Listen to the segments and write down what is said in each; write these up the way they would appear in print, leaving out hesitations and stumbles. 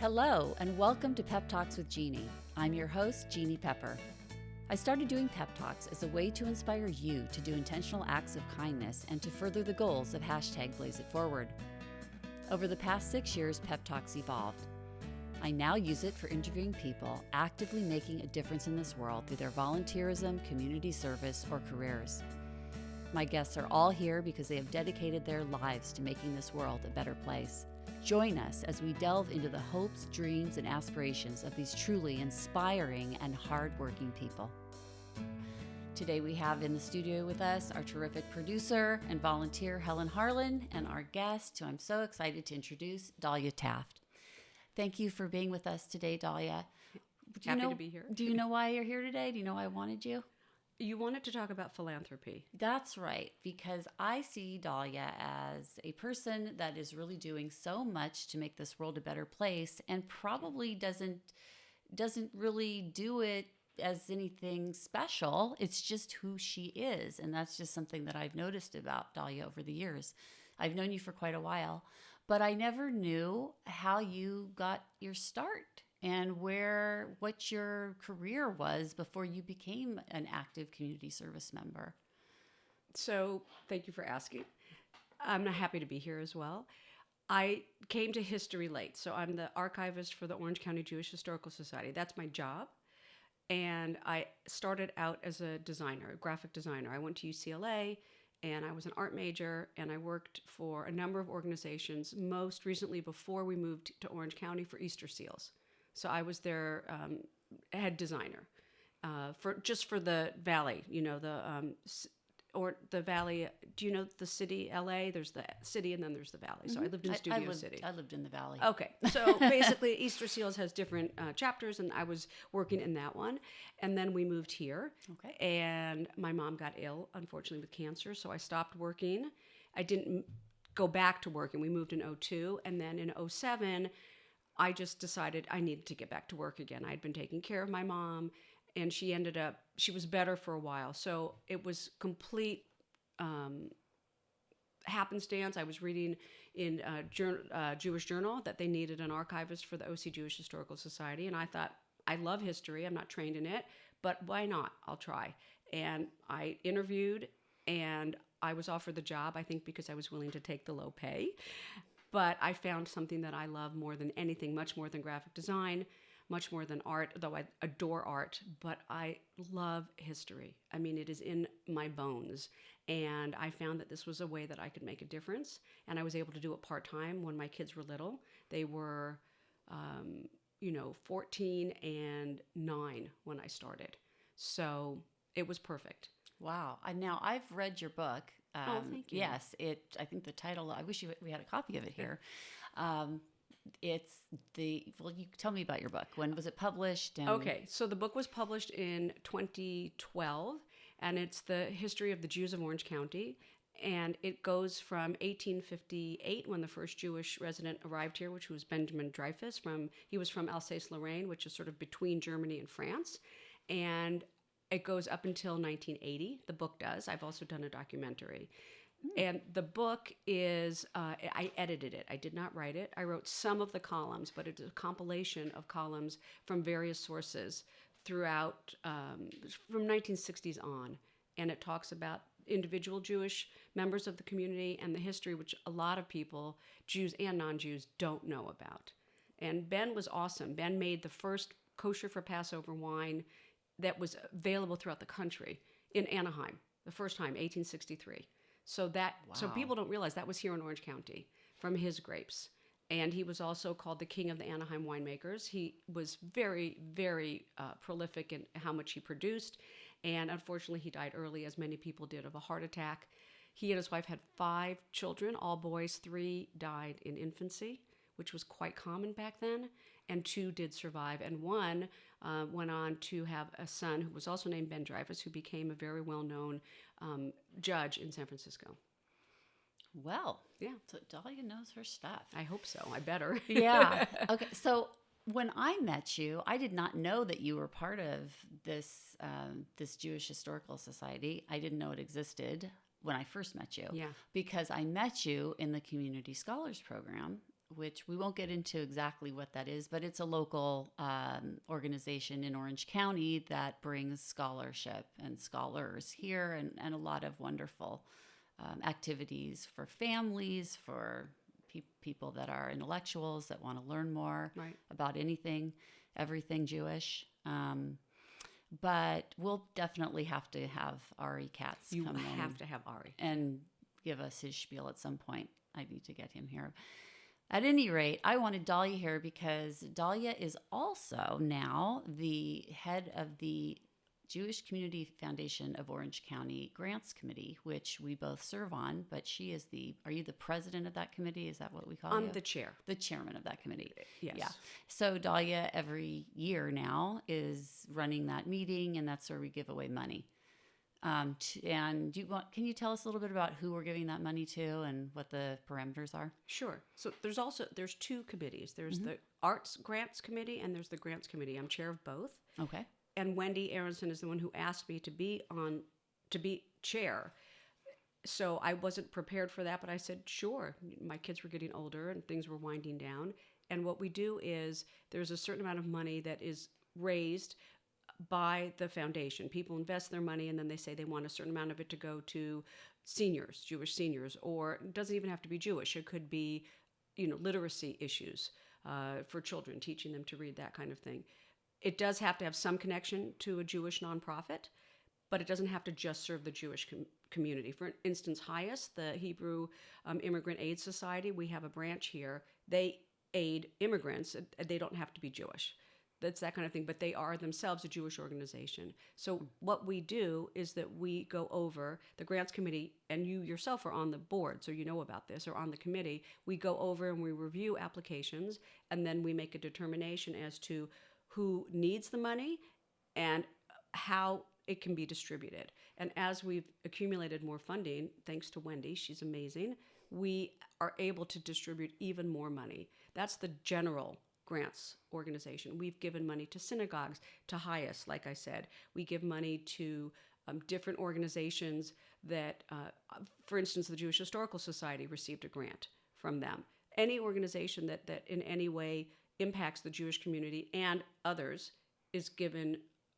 Hello, and welcome to PeppTalks with Jeanne. I'm your host, Jeanne Pepper. I started doing PeppTalks as a way to inspire you to do intentional acts of kindness and to further the goals of #BlazeItForward. Over the past 6 years, PeppTalks evolved. I now use it for interviewing people actively making a difference in this world through their volunteerism, community service, or careers. My guests are all here because they have dedicated their lives to making this world a better place. Join us as we delve into the hopes, dreams, and aspirations of these truly inspiring and hardworking people. Today we have in the studio with us our terrific producer and volunteer, Helen Harlan, and our guest, who I'm so excited to introduce, Dalia Taft. Thank you for being with us today, Dalia. Happy to be here. Do you know why you're here today? Do you know why I wanted you? You wanted to talk about philanthropy. That's right, because I see Dalia as a person that is really doing so much to make this world a better place, and probably doesn't really do it as anything special. It's just who she is, and that's just something that I've noticed about Dalia over the years. I've known you for quite a while, but I never knew how you got your start and what your career was before you became an active community service member. So thank you for asking. I'm happy to be here as well. I came to history late. So I'm the archivist for the Orange County Jewish Historical Society. That's my job. And I started out as a designer, a graphic designer. I went to UCLA and I was an art major, and I worked for a number of organizations, most recently before we moved to Orange County, for Easter Seals. So I was their head designer for the Valley, or the Valley. Do you know the city, LA? There's the city, and then there's the Valley. So I lived in Studio City. I lived in the Valley. Okay, so basically, Easter Seals has different chapters, and I was working in that one. And then we moved here. Okay. And my mom got ill, unfortunately, with cancer, so I stopped working. I didn't go back to working. We moved in 2002, and then in 2007. I just decided I needed to get back to work again. I'd been taking care of my mom, and she was better for a while. So it was complete happenstance. I was reading in Jewish Journal that they needed an archivist for the OC Jewish Historical Society. And I thought, I love history. I'm not trained in it, but why not? I'll try. And I interviewed, and I was offered the job, I think because I was willing to take the low pay. But I found something that I love more than anything, much more than graphic design, much more than art, though I adore art, but I love history. I mean, it is in my bones. And I found that this was a way that I could make a difference. And I was able to do it part-time when my kids were little. They were, 14 and 9 when I started. So it was perfect. Wow. Now, I've read your book. Thank you. Yes, I think the title, I wish we had a copy of it here. You tell me about your book. When was it published? Okay, so the book was published in 2012, and it's the history of the Jews of Orange County. And it goes from 1858, when the first Jewish resident arrived here, which was Benjamin Dreyfus. He was from Alsace-Lorraine, which is sort of between Germany and France. And it goes up until 1980, the book does. I've also done a documentary. And the book is, I edited it. I did not write it. I wrote some of the columns, but it's a compilation of columns from various sources throughout, from 1960s on. And it talks about individual Jewish members of the community and the history, which a lot of people, Jews and non-Jews, don't know about. And Ben was awesome. Ben made the first kosher for Passover wine that was available throughout the country in Anaheim, the first time, 1863. So people don't realize that was here in Orange County from his grapes. And he was also called the king of the Anaheim winemakers. He was very, very prolific in how much he produced. And unfortunately, he died early, as many people did, of a heart attack. He and his wife had 5 children, all boys. 3 died in infancy, which was quite common back then. And 2 did survive. And 1 went on to have a son who was also named Ben Dreyfus, who became a very well-known judge in San Francisco. Well, yeah. So Dalia knows her stuff. I hope so. I better. Yeah. Okay. So when I met you, I did not know that you were part of this Jewish Historical Society. I didn't know it existed when I first met you. Yeah. Because I met you in the Community Scholars Program, which we won't get into exactly what that is, but it's a local organization in Orange County that brings scholarship and scholars here, and a lot of wonderful activities for families, for people that are intellectuals that want to learn more Right. about everything Jewish. But we'll definitely have to have Ari Katz You come in have to have Ari. and give us his spiel at some point. I need to get him here. At any rate, I wanted Dalia here because Dalia is also now the head of the Jewish Community Foundation of Orange County Grants Committee, which we both serve on, but she is are you the president of that committee? Is that what we call you? I'm the chair. The chairman of that committee. Yes. Yeah. So Dalia every year now is running that meeting, and that's where we give away money. And can you tell us a little bit about who we're giving that money to and what the parameters are? Sure. So there's two committees. There's the Arts Grants Committee and there's the Grants Committee. I'm chair of both. Okay. And Wendy Aronson is the one who asked me to be chair. So I wasn't prepared for that, but I said, sure. My kids were getting older and things were winding down. And what we do is there's a certain amount of money that is raised by the foundation. People invest their money and then they say they want a certain amount of it to go to seniors, Jewish seniors, or it doesn't even have to be Jewish. It could be, literacy issues for children, teaching them to read, that kind of thing. It does have to have some connection to a Jewish nonprofit, but it doesn't have to just serve the Jewish community. For instance, HIAS, the Hebrew Immigrant Aid Society, we have a branch here. They aid immigrants. They don't have to be Jewish. That's that kind of thing, but they are themselves a Jewish organization. So what we do is that we go over the grants committee, and you yourself are on the board, so you know about this, or on the committee. We go over and we review applications, and then we make a determination as to who needs the money and how it can be distributed. And as we've accumulated more funding, thanks to Wendy, she's amazing, we are able to distribute even more money. That's the general grants organization. We've given money to synagogues, to HIAS, like I said. We give money to different organizations that, for instance, the Jewish Historical Society received a grant from them. Any organization that in any way impacts the Jewish community and others is given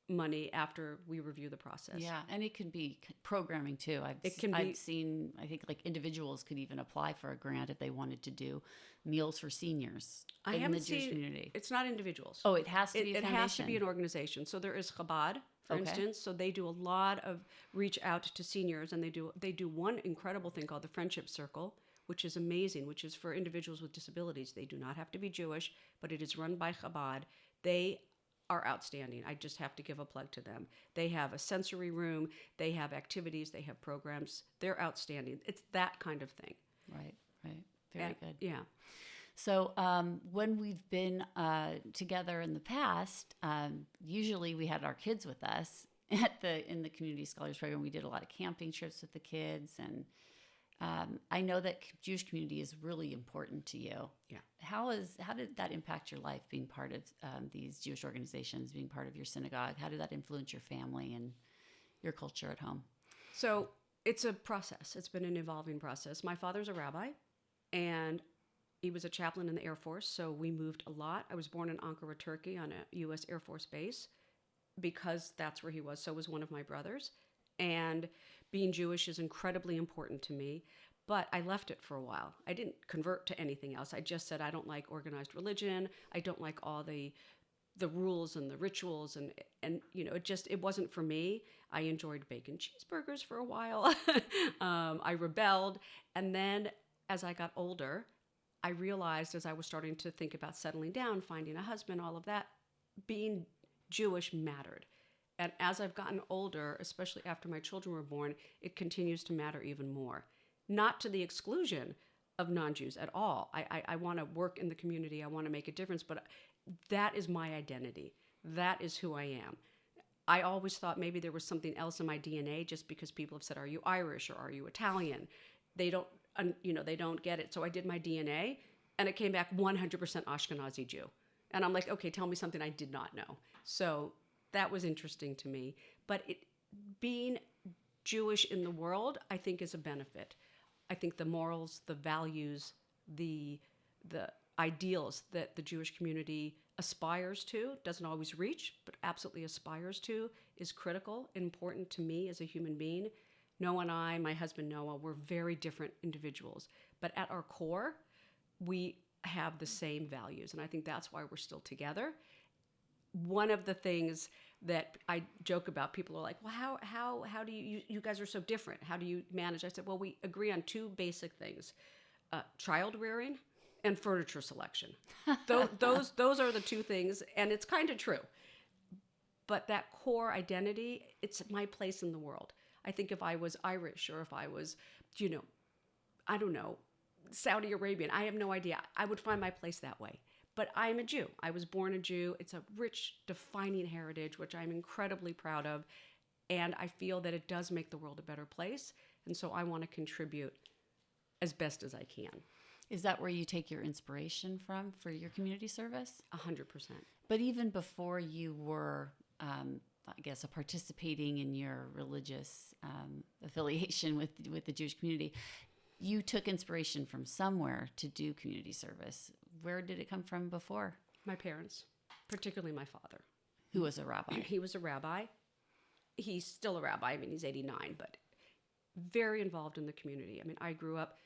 money after we review the process. Yeah, and it can be programming too. I've seen, I think like individuals could even apply for a grant if they wanted to do meals for seniors in the Jewish community. It's not individuals. Oh, it has to be a foundation. It has to be an organization. So there is Chabad, for instance. So they do a lot of reach out to seniors, and they do one incredible thing called the Friendship Circle, which is amazing, which is for individuals with disabilities. They do not have to be Jewish, but it is run by Chabad. They are outstanding. I just have to give a plug to them. They have a sensory room, they have activities, they have programs. They're outstanding. It's that kind of thing. Right. Very good. Yeah. So when we've been together in the past, usually we had our kids with us in the Community Scholars Program. We did a lot of camping trips with the kids, and I know that Jewish community is really important to you. Yeah. How did that impact your life, being part of these Jewish organizations, being part of your synagogue? How did that influence your family and your culture at home? So it's a process. It's been an evolving process. My father's a rabbi, and he was a chaplain in the Air Force, so we moved a lot. I was born in Ankara, Turkey, on a U.S. Air Force base because that's where he was. So was one of my brothers. And being Jewish is incredibly important to me, but I left it for a while. I didn't convert to anything else. I just said I don't like organized religion. I don't like all the rules and the rituals, and it wasn't for me. I enjoyed bacon cheeseburgers for a while. I rebelled, and then as I got older, I realized as I was starting to think about settling down, finding a husband, all of that, being Jewish mattered. And as I've gotten older, especially after my children were born, it continues to matter even more. Not to the exclusion of non-Jews at all. I want to work in the community. I want to make a difference, but that is my identity. That is who I am. I always thought maybe there was something else in my DNA just because people have said, are you Irish or are you Italian? They don't get it. So I did my DNA, and it came back 100% Ashkenazi Jew. And I'm like, okay, tell me something I did not know. So that was interesting to me. But being Jewish in the world, I think, is a benefit. I think the morals, the values, the ideals that the Jewish community aspires to, doesn't always reach, but absolutely aspires to, is critical, important to me as a human being. Noah and I, my husband Noah, we're very different individuals, but at our core, we have the same values, and I think that's why we're still together. One of the things that I joke about, people are like, well, how do you guys are so different. How do you manage? I said, well, we agree on two basic things, child rearing and furniture selection. Those are the two things, and it's kind of true. But that core identity, it's my place in the world. I think if I was Irish or if I was, I don't know, Saudi Arabian, I have no idea, I would find my place that way. But I'm a Jew. I was born a Jew. It's a rich, defining heritage, which I'm incredibly proud of. And I feel that it does make the world a better place. And so I want to contribute as best as I can. Is that where you take your inspiration from for your community service? 100%. But even before you were, participating in your religious affiliation with the Jewish community, you took inspiration from somewhere to do community service. Where did it come from before? My parents, particularly my father. Who was a rabbi? He was a rabbi. He's still a rabbi. I mean, he's 89, but very involved in the community. I mean, I grew up,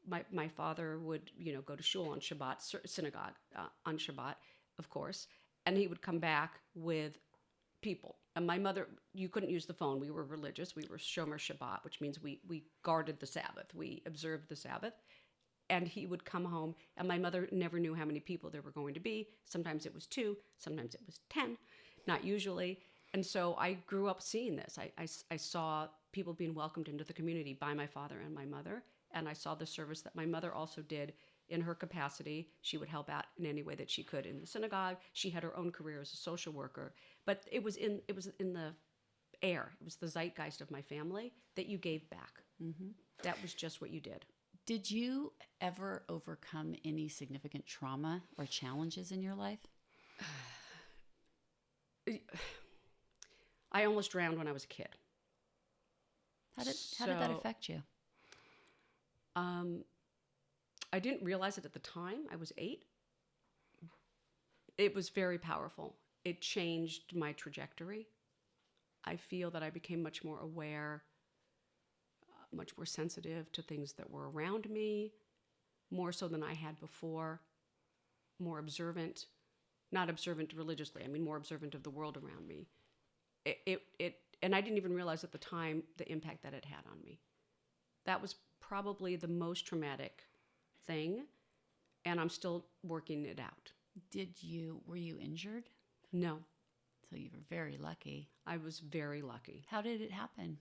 my father would, go to shul on Shabbat, synagogue on Shabbat, of course, and he would come back with people. And my mother, you couldn't use the phone. We were religious. We were Shomer Shabbat, which means we guarded the Sabbath. We observed the Sabbath. And he would come home, and my mother never knew how many people there were going to be. Sometimes it was 2, sometimes it was 10, not usually. And so I grew up seeing this. I saw people being welcomed into the community by my father and my mother, and I saw the service that my mother also did in her capacity. She would help out in any way that she could in the synagogue. She had her own career as a social worker, but it was in the air. It was the zeitgeist of my family that you gave back. Mm-hmm. That was just what you did. Did you ever overcome any significant trauma or challenges in your life? I almost drowned when I was a kid. How did that affect you? I didn't realize it at the time. I was 8. It was very powerful. It changed my trajectory. I feel that I became much more aware, much more sensitive to things that were around me, more so than I had before, more observant, not observant religiously, I mean more observant of the world around me. And I didn't even realize at the time the impact that it had on me. That was probably the most traumatic thing, and I'm still working it out. Were you injured? No. So you were very lucky. I was very lucky. How did it happen?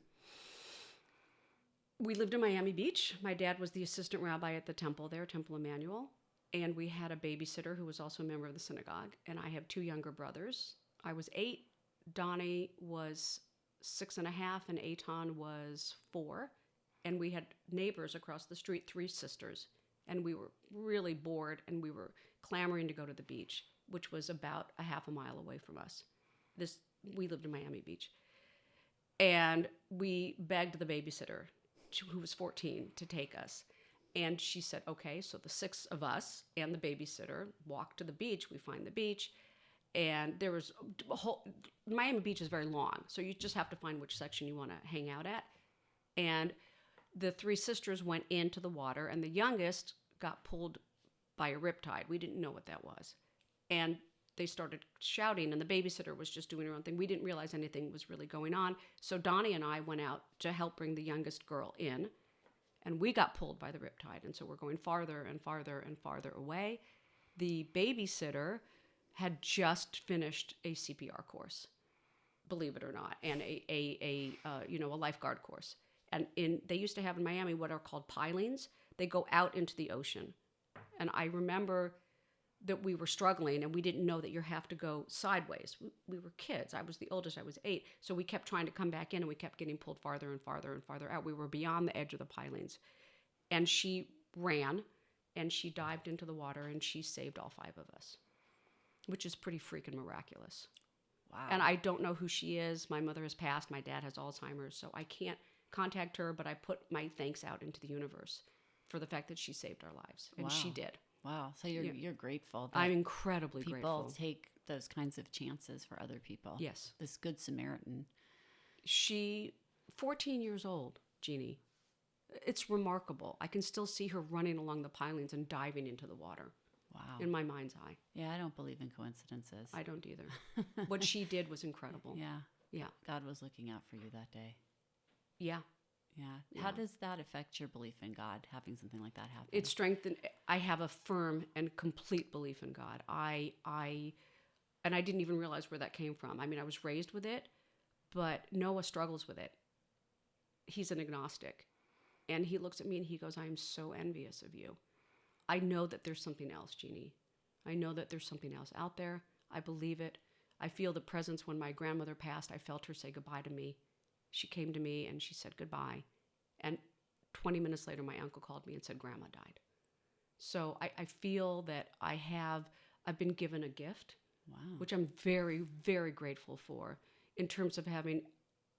We lived in Miami Beach. My dad was the assistant rabbi at the temple there, Temple Emmanuel, and we had a babysitter who was also a member of the synagogue, and I have 2 younger brothers. I was 8, Donnie was 6.5, and Eitan was 4, and we had neighbors across the street, 3 sisters, and we were really bored, and we were clamoring to go to the beach, which was about a half a mile away from us. We lived in Miami Beach, and we begged the babysitter, who was 14, to take us. And she said, okay, so the 6 of us and the babysitter walk to the beach. We find the beach, and there was Miami Beach is very long, so you just have to find which section you want to hang out at. And the 3 sisters went into the water, and the youngest got pulled by a riptide. We didn't know what that was. And they started shouting, and the babysitter was just doing her own thing. We didn't realize anything was really going on. So Donnie and I went out to help bring the youngest girl in, and we got pulled by the riptide. And so we're going farther and farther and farther away. The babysitter had just finished a CPR course, believe it or not, and a lifeguard course. And they used to have in Miami what are called pilings. They go out into the ocean. And I remember that we were struggling, and we didn't know that you have to go sideways. We were kids. I was the oldest. I was 8. So we kept trying to come back in, and we kept getting pulled farther and farther and farther out. We were beyond the edge of the pilings. And she ran, and she dived into the water, and she saved all 5 of us, which is pretty freaking miraculous. Wow. And I don't know who she is. My mother has passed. My dad has Alzheimer's, so I can't contact her, but I put my thanks out into the universe for the fact that she saved our lives. And she did. Wow. So you're grateful that I'm incredibly people grateful. take those kinds of chances for other people. Yes. This Good Samaritan. She, 14 years old, Jeannie. It's remarkable. I can still see her running along the pilings and diving into the water. Wow. In my mind's eye. Yeah, I don't believe in coincidences. I don't either. What she did was incredible. Yeah. Yeah. God was looking out for you that day. Yeah. Yeah. How does that affect your belief in God, having something like that happen? It strengthened. I have a firm and complete belief in God. And I didn't even realize where that came from. I mean, I was raised with it, but Noah struggles with it. He's an agnostic. And he looks at me and he goes, I am so envious of you. I know that there's something else, Jeannie. I know that there's something else out there. I believe it. I feel the presence. When my grandmother passed, I felt her say goodbye to me. She came to me and she said goodbye. And 20 minutes later, my uncle called me and said Grandma died. So I feel that I've been given a gift, Wow. which I'm very, very grateful for, in terms of having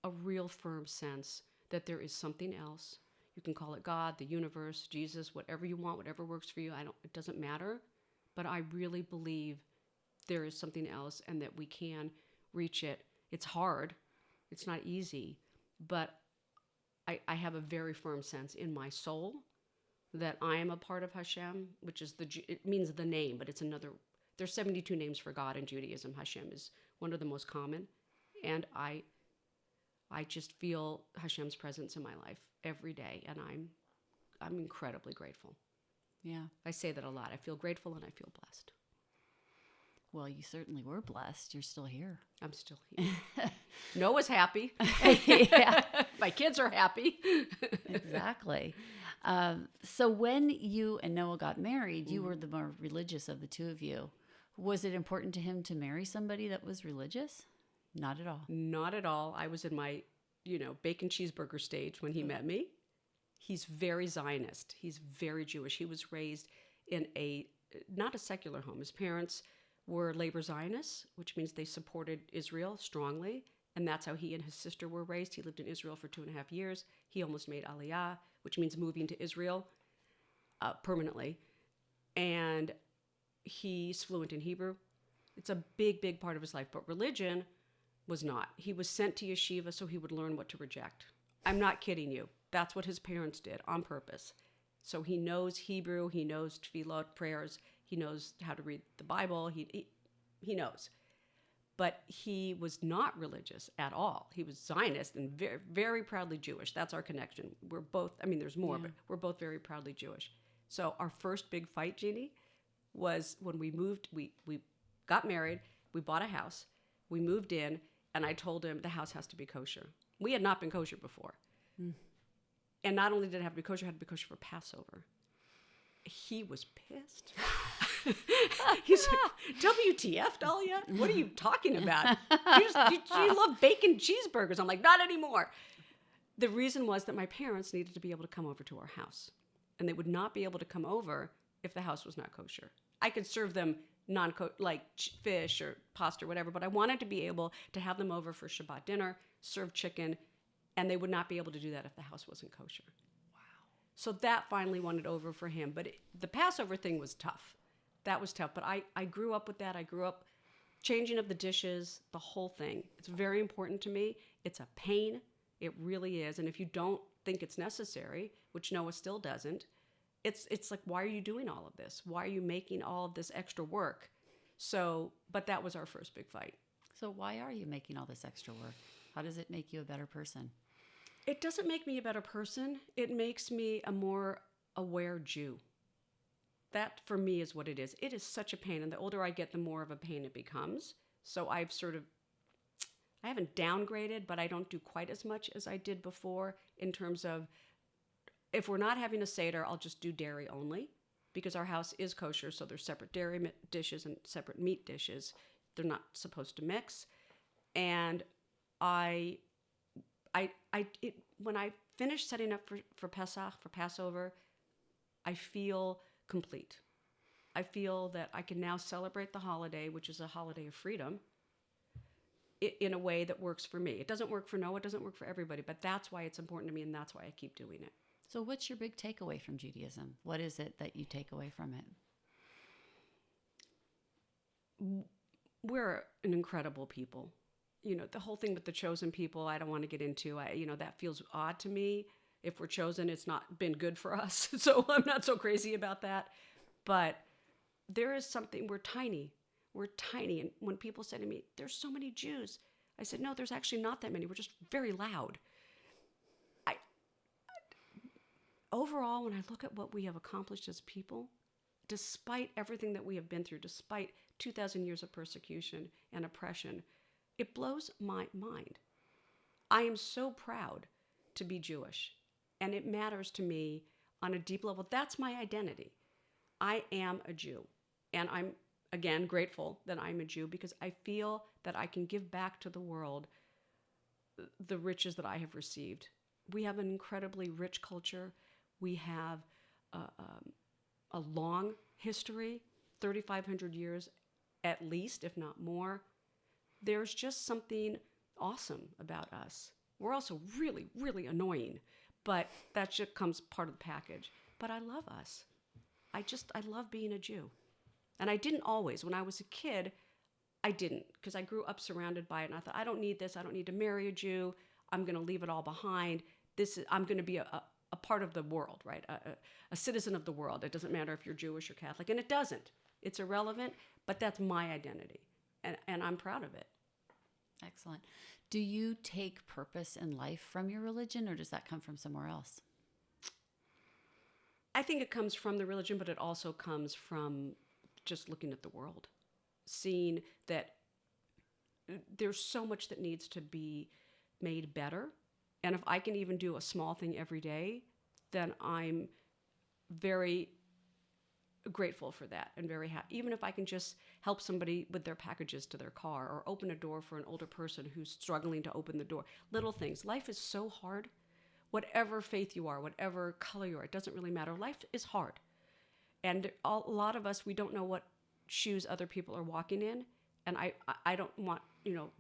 a real firm sense that there is something else. You can call it God, the universe, Jesus, whatever you want, whatever works for you. It doesn't matter. But I really believe there is something else and that we can reach it. It's hard. It's not easy. But I have a very firm sense in my soul that I am a part of Hashem, which is it means the name, but it's another. There's 72 names for God in Judaism. Hashem is one of the most common. And I just feel Hashem's presence in my life every day, and I'm incredibly grateful. Yeah. I say that a lot. I feel grateful and I feel blessed. Well, you certainly were blessed. You're still here. I'm still here. Noah's happy. Yeah. My kids are happy. Exactly. So when you and Noah got married, you were the more religious of the two of you. Was it important to him to marry somebody that was religious? Not at all. Not at all. I was in my, bacon cheeseburger stage when he met me. He's very Zionist. He's very Jewish. He was raised in not a secular home. His parents were labor Zionists, which means they supported Israel strongly. And that's how he and his sister were raised. He lived in Israel for 2.5 years. He almost made Aliyah, which means moving to Israel permanently. And he's fluent in Hebrew. It's a big, big part of his life. But religion was not. He was sent to yeshiva so he would learn what to reject. I'm not kidding you. That's what his parents did on purpose. So he knows Hebrew. He knows tefillot, prayers. He knows how to read the Bible. He knows. But he was not religious at all. He was Zionist and very, very proudly Jewish. That's our connection. We're both, there's more, but we're both very proudly Jewish. So our first big fight, Jeannie, was when we moved. We got married. We bought a house. We moved in, and I told him the house has to be kosher. We had not been kosher before. Mm. And not only did it have to be kosher, it had to be kosher for Passover. He was pissed. He's like, WTF, Dalia? What are you talking about? You love bacon cheeseburgers. I'm like, not anymore. The reason was that my parents needed to be able to come over to our house. And they would not be able to come over if the house was not kosher. I could serve them like fish or pasta or whatever, but I wanted to be able to have them over for Shabbat dinner, serve chicken, and they would not be able to do that if the house wasn't kosher. Wow. So that finally won it over for him. But the Passover thing was tough. That was tough. But I grew up with that. I grew up changing of the dishes, the whole thing. It's very important to me. It's a pain. It really is. And if you don't think it's necessary, which Noah still doesn't, it's like, why are you doing all of this? Why are you making all of this extra work? So, but that was our first big fight. So why are you making all this extra work? How does it make you a better person? It doesn't make me a better person. It makes me a more aware Jew. That, for me, is what it is. It is such a pain. And the older I get, the more of a pain it becomes. So I haven't downgraded, but I don't do quite as much as I did before in terms of, if we're not having a Seder, I'll just do dairy only, because our house is kosher, so there's separate dairy dishes and separate meat dishes. They're not supposed to mix. And when I finish setting up for Pesach, for Passover, I feel complete. I feel that I can now celebrate the holiday, which is a holiday of freedom, in a way that works for me. It doesn't work for Noah, it doesn't work for everybody, but that's why it's important to me, and that's why I keep doing it. So what's your big takeaway from Judaism? What is it that you take away from it? we're an incredible people. The whole thing with the chosen people, I don't want to get into. That feels odd to me. If we're chosen, it's not been good for us. So I'm not so crazy about that. But there is something, we're tiny. We're tiny. And when people say to me, there's so many Jews, I said, no, there's actually not that many. We're just very loud. Overall, when I look at what we have accomplished as people, despite everything that we have been through, despite 2,000 years of persecution and oppression, it blows my mind. I am so proud to be Jewish, and it matters to me on a deep level. That's my identity. I am a Jew, and I'm, again, grateful that I'm a Jew because I feel that I can give back to the world the riches that I have received. We have an incredibly rich culture. We have a long history, 3,500 years at least, if not more. There's just something awesome about us. We're also really, really annoying, but that just comes part of the package. But I love us. I love being a Jew. And I didn't always. When I was a kid, I didn't, because I grew up surrounded by it, and I thought, I don't need this. I don't need to marry a Jew. I'm going to leave it all behind. I'm going to be a part of the world, right? A citizen of the world. It doesn't matter if you're Jewish or Catholic, and it doesn't. It's irrelevant, but that's my identity, and I'm proud of it. Excellent. Do you take purpose in life from your religion, or does that come from somewhere else? I think it comes from the religion, but it also comes from just looking at the world, seeing that there's so much that needs to be made better. And if I can even do a small thing every day, then I'm very grateful for that and very happy. Even if I can just help somebody with their packages to their car or open a door for an older person who's struggling to open the door. Little things. Life is so hard. Whatever faith you are, whatever color you are, it doesn't really matter. Life is hard. And a lot of us, we don't know what shoes other people are walking in. And I don't want,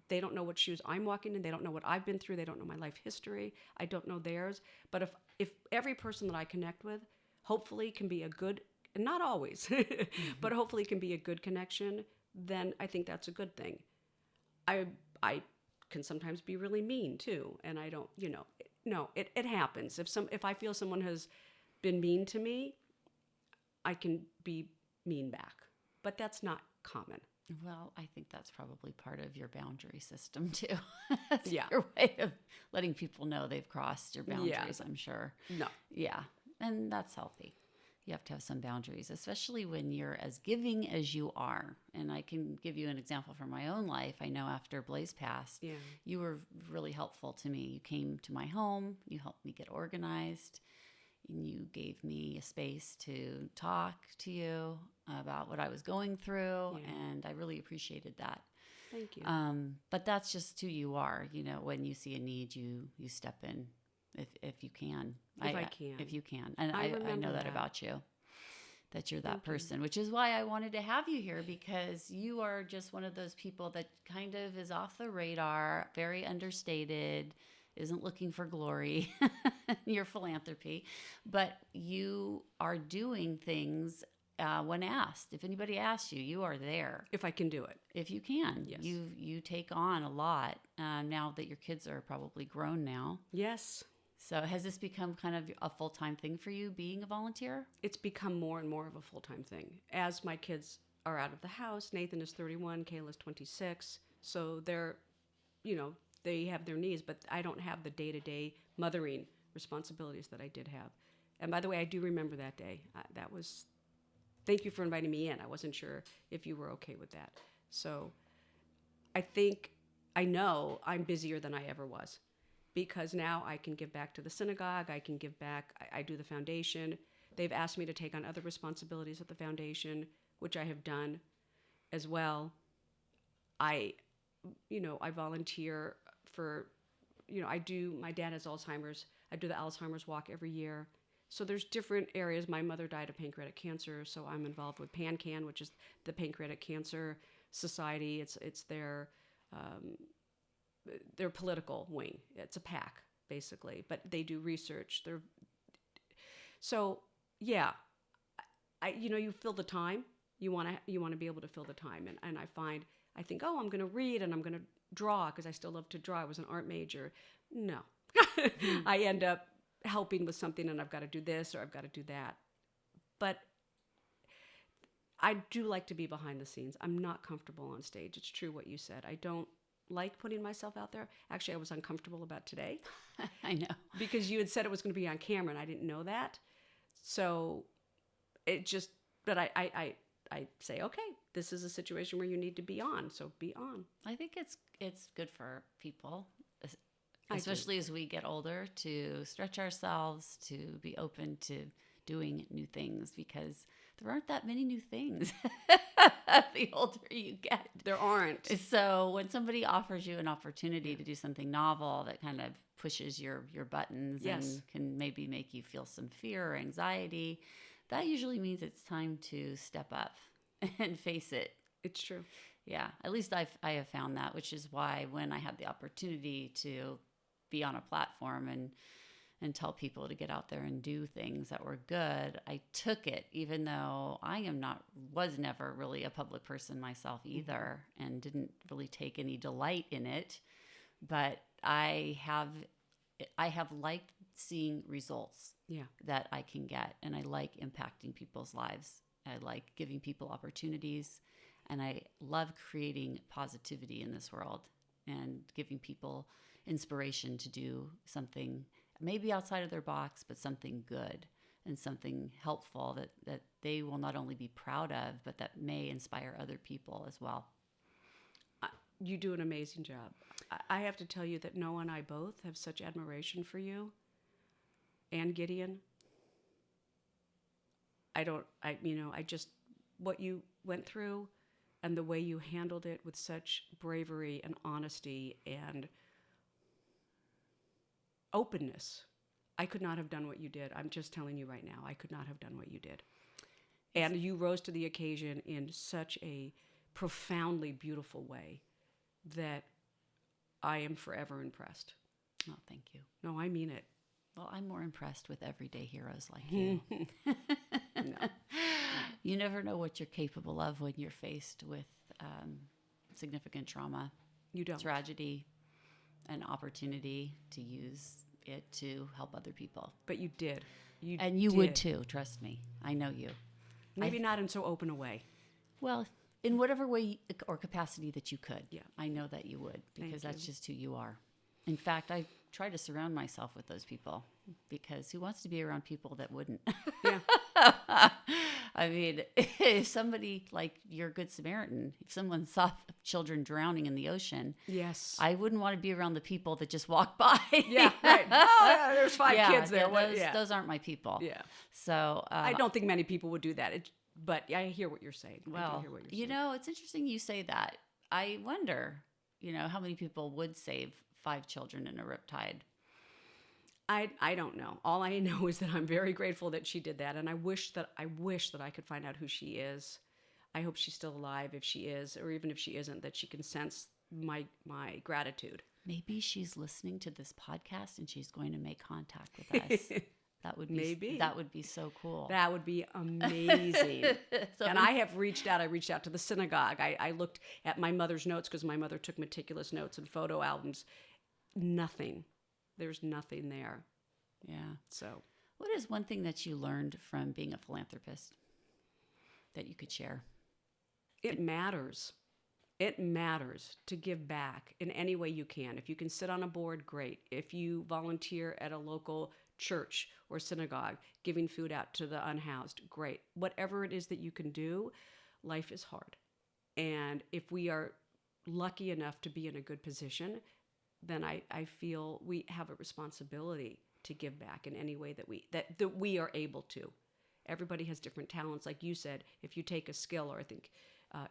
they don't know what shoes I'm walking in. They don't know what I've been through. They don't know my life history. I don't know theirs. But if every person that I connect with hopefully can be a good, and not always, but hopefully can be a good connection, then I think that's a good thing. I can sometimes be really mean too. And I don't, no, it happens. If I feel someone has been mean to me, I can be mean back. But that's not common. Well, I think that's probably part of your boundary system too. That's Yeah. your way of letting people know they've crossed your boundaries, Yeah. I'm sure. No. Yeah. And that's healthy. You have to have some boundaries, especially when you're as giving as you are. And I can give you an example from my own life. I know after Blaze passed, Yeah. you were really helpful to me. You came to my home. You helped me get organized. And you gave me a space to talk to you about what I was going through. Yeah. And I really appreciated that. Thank you. But that's just who you are. When you see a need, you step in if you can. If I can. If you can. And I I remember know that that. about you, that you're that Thank you. person, which is why I wanted to have you here, because you are just one of those people that kind of is off the radar, very understated, isn't looking for glory, your philanthropy, but you are doing things when asked. If anybody asks you, you are there. If I can do it. If you can. Yes. You take on a lot now that your kids are probably grown now. Yes. So has this become kind of a full-time thing for you, being a volunteer? It's become more and more of a full-time thing. As my kids are out of the house, Nathan is 31, Kayla's 26, so they're, they have their needs, but I don't have the day-to-day mothering responsibilities that I did have. And by the way, I do remember that day. Thank you for inviting me in. I wasn't sure if you were okay with that. So I know I'm busier than I ever was, because now I can give back to the synagogue. I can give back. I do the foundation. They've asked me to take on other responsibilities at the foundation, which I have done as well. I volunteer for, my dad has Alzheimer's. I do the Alzheimer's walk every year. So there's different areas. My mother died of pancreatic cancer, so I'm involved with PanCan, which is the Pancreatic Cancer Society. It's their political wing. It's a PAC, basically, but they do research. So yeah, you fill the time. You want to be able to fill the time. And I think, oh, I'm going to read and I'm going to draw because I still love to draw. I was an art major. No. I end up helping with something and I've got to do this or I've got to do that. But I do like to be behind the scenes. I'm not comfortable on stage. It's true what you said. I don't like putting myself out there. Actually, I was uncomfortable about today. I know. Because you had said it was going to be on camera and I didn't know that. So it just, but I say, okay, this is a situation where you need to be on. So be on. I think it's good for people, especially as we get older, to stretch ourselves, to be open to doing new things, because there aren't that many new things the older you get. There aren't. So when somebody offers you an opportunity to do something novel that kind of pushes your buttons and can maybe make you feel some fear or anxiety, that usually means it's time to step up and face it. It's true. Yeah, at least I have found that, which is why when I had the opportunity to be on a platform and tell people to get out there and do things that were good, I took it, even though I was never really a public person myself either, and didn't really take any delight in it. But I have liked seeing results that I can get, and I like impacting people's lives. I like giving people opportunities, and I love creating positivity in this world and giving people inspiration to do something maybe outside of their box, but something good and something helpful that they will not only be proud of, but that may inspire other people as well. You do an amazing job. I have to tell you that Noah and I both have such admiration for you and Gideon. What you went through and the way you handled it with such bravery and honesty and openness. I could not have done what you did. I'm just telling you right now, I could not have done what you did. And you rose to the occasion in such a profoundly beautiful way that I am forever impressed. Oh, thank you. No, I mean it. Well, I'm more impressed with everyday heroes like you. No. You never know what you're capable of when you're faced with significant trauma, You don't. tragedy, an opportunity to use it to help other people. But you did. You would too, trust me. I know you. Maybe not in so open a way. Well, in whatever way or capacity that you could. Yeah. I know that you would, because Thank that's you. just who you are. In fact, I try to surround myself with those people, because who wants to be around people that wouldn't? Yeah. I mean, if somebody like your Good Samaritan, if someone saw children drowning in the ocean, Yes. I wouldn't want to be around the people that just walk by. Yeah, right. Oh, yeah, there's five kids there. Those aren't my people. Yeah. So I don't think many people would do that. But I hear what you're saying. Well, it's interesting you say that. I wonder, how many people would save 5 children in a riptide. I don't know. All I know is that I'm very grateful that she did that, and I wish that I could find out who she is. I hope she's still alive, if she is, or even if she isn't, that she can sense my gratitude. Maybe she's listening to this podcast and she's going to make contact with us. That would be so cool. That would be amazing. And I have reached out. I reached out to the synagogue. I looked at my mother's notes, because my mother took meticulous notes and photo albums. Nothing. There's nothing there. Yeah. So, what is one thing that you learned from being a philanthropist that you could share? It matters. It matters to give back in any way you can. If you can sit on a board, great. If you volunteer at a local church or synagogue, giving food out to the unhoused, great. Whatever it is that you can do, life is hard. And if we are lucky enough to be in a good position, then I feel we have a responsibility to give back in any way that we are able to. Everybody has different talents. Like you said, if you take a skill, or I think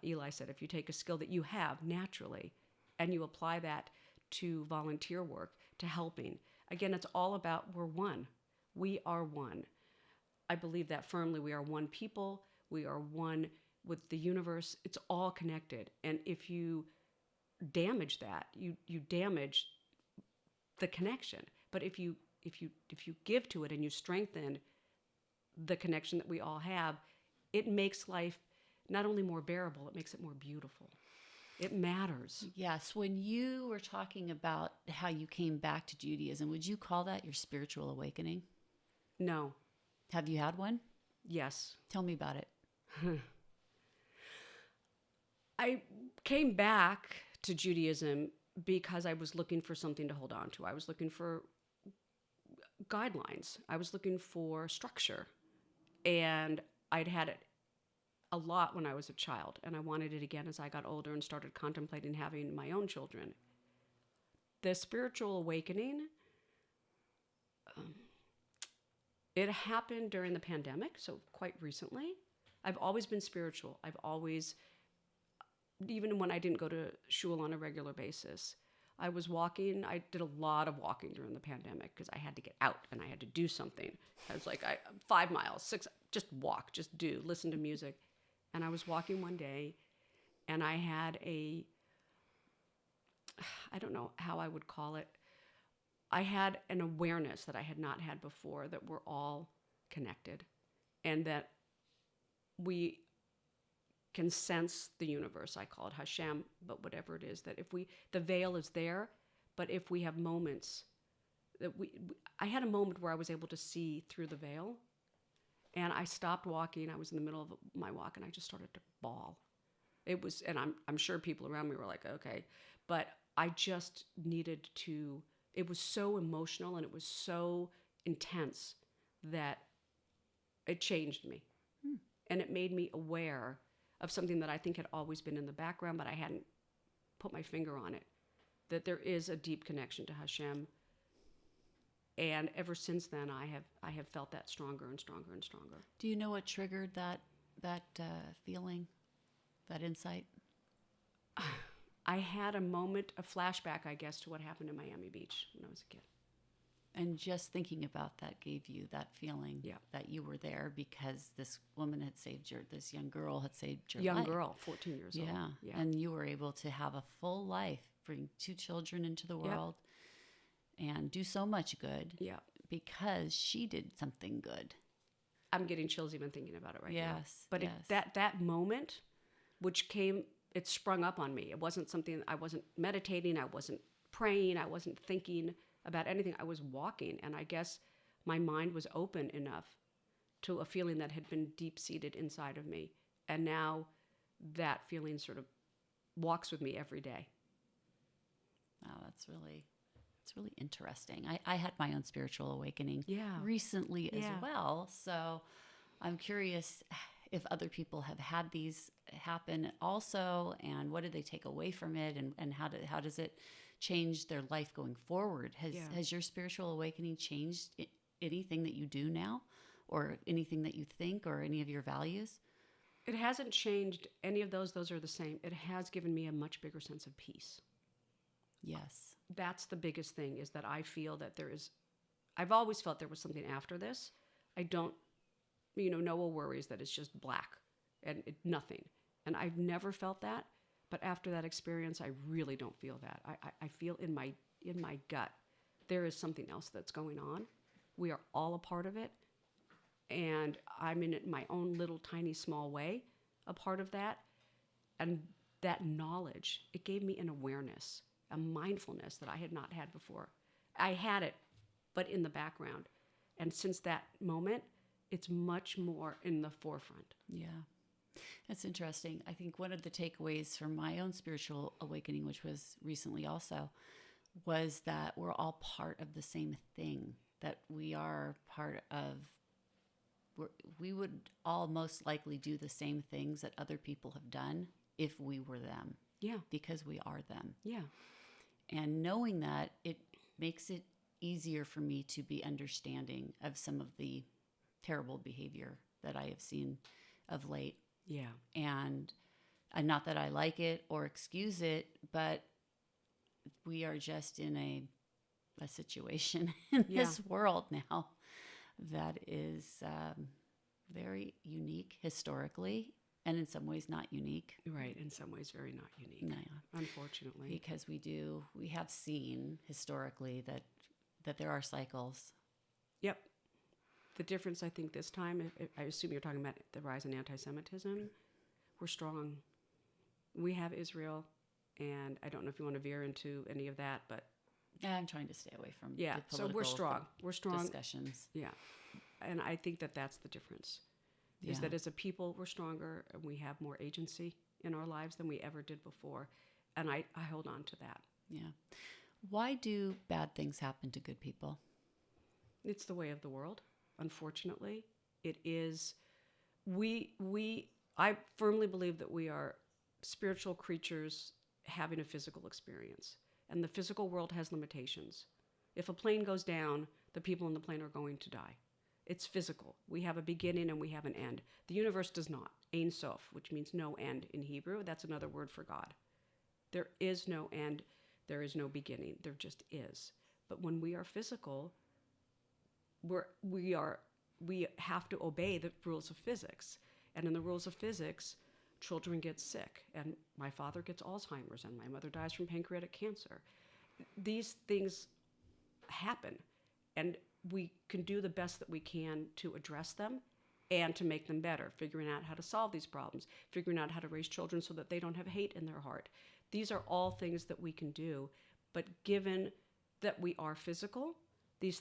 Eli said, if you take a skill that you have naturally and you apply that to volunteer work, to helping, again, it's all about we're one. We are one. I believe that firmly. We are one people. We are one with the universe. It's all connected. And if you damage that, you damage the connection. But if you give to it and you strengthen the connection that we all have, it makes life not only more bearable, it makes it more beautiful. It matters. Yes. When you were talking about how you came back to Judaism, would you call that your spiritual awakening? No. Have you had one? Yes. Tell me about it. I came back to Judaism because I was looking for something to hold on to. I was looking for guidelines. I was looking for structure. And I'd had it a lot when I was a child, and I wanted it again as I got older and started contemplating having my own children. The spiritual awakening, it happened during the pandemic, so quite recently. I've always been spiritual. I've always, even when I didn't go to shul on a regular basis, I was walking. I did a lot of walking during the pandemic because I had to get out and I had to do something. I was like, 5 miles, 6, just walk, just do, listen to music. And I was walking one day and I had I don't know how I would call it. I had an awareness that I had not had before, that we're all connected and that we can sense the universe. I call it Hashem, but whatever it is, that the veil is there, but if we have moments that I had a moment where I was able to see through the veil, and I stopped walking. I was in the middle of my walk and I just started to bawl. It was, and I'm sure people around me were like, okay, but I just needed to, it was so emotional and it was so intense that it changed me. And it made me aware of something that I think had always been in the background, but I hadn't put my finger on it, that there is a deep connection to Hashem. And ever since then, I have felt that stronger and stronger and stronger. Do you know what triggered that feeling, that insight? I had a moment, a flashback, I guess, to what happened in Miami Beach when I was a kid. And just thinking about that gave you that feeling that you were there because this woman had saved this young girl had saved your life. Young girl, 14 years old. Yeah. And you were able to have a full life, bring 2 children into the world, and do so much good because she did something good. I'm getting chills even thinking about it right now. But yes. That moment, which came, it sprung up on me. It wasn't something, I wasn't meditating, I wasn't praying, I wasn't thinking about anything. I was walking, and I guess my mind was open enough to a feeling that had been deep-seated inside of me. And now that feeling sort of walks with me every day. Wow, it's really interesting. I had my own spiritual awakening recently as well. So I'm curious if other people have had these happen also, and what did they take away from it, and how does it change their life going forward? Has your spiritual awakening changed anything that you do now, or anything that you think, or any of your values? It hasn't changed any of those. Those are the same. It has given me a much bigger sense of peace. Yes. That's the biggest thing, is that I feel that I've always felt there was something after this. I don't, Noah worries that it's just black and nothing. And I've never felt that. But after that experience, I really don't feel that. I feel in my gut, there is something else that's going on. We are all a part of it. And I'm in it my own little tiny small way, a part of that. And that knowledge, it gave me an awareness, a mindfulness that I had not had before. I had it, but in the background. And since that moment, it's much more in the forefront. Yeah. That's interesting. I think one of the takeaways from my own spiritual awakening, which was recently also, was that we're all part of the same thing, that we are part of, we would all most likely do the same things that other people have done if we were them. Yeah. Because we are them. Yeah. And knowing that, it makes it easier for me to be understanding of some of the terrible behavior that I have seen of late. Yeah. And not that I like it or excuse it, but we are just in a situation in this world now that is very unique historically, and in some ways not unique. Right. In some ways, very not unique. No. Unfortunately. Because we have seen historically that there are cycles. Yep. The difference, I think, this time, I assume you're talking about the rise in anti-Semitism. we're strong. We have Israel, and I don't know if you want to veer into any of that, but Yeah, I'm trying to stay away from yeah. the So we're strong. We're strong discussions. Yeah, and I think that that's the difference. Is that as a people we're stronger and we have more agency in our lives than we ever did before, and I hold on to that. Yeah. Why do bad things happen to good people? It's the way of the world. Unfortunately, it is. I firmly believe that we are spiritual creatures having a physical experience, and the physical world has limitations. If a plane goes down, the people in the plane are going to die. It's physical. We have a beginning and we have an end. The universe does not. Ein Sof, which means no end in Hebrew. That's another word for God. There is no end. There is no beginning. There just is. But when we are physical, we have to obey the rules of physics. And in the rules of physics, children get sick. And my father gets Alzheimer's and my mother dies from pancreatic cancer. These things happen. And we can do the best that we can to address them and to make them better, figuring out how to solve these problems, figuring out how to raise children so that they don't have hate in their heart. These are all things that we can do, but given that we are physical, these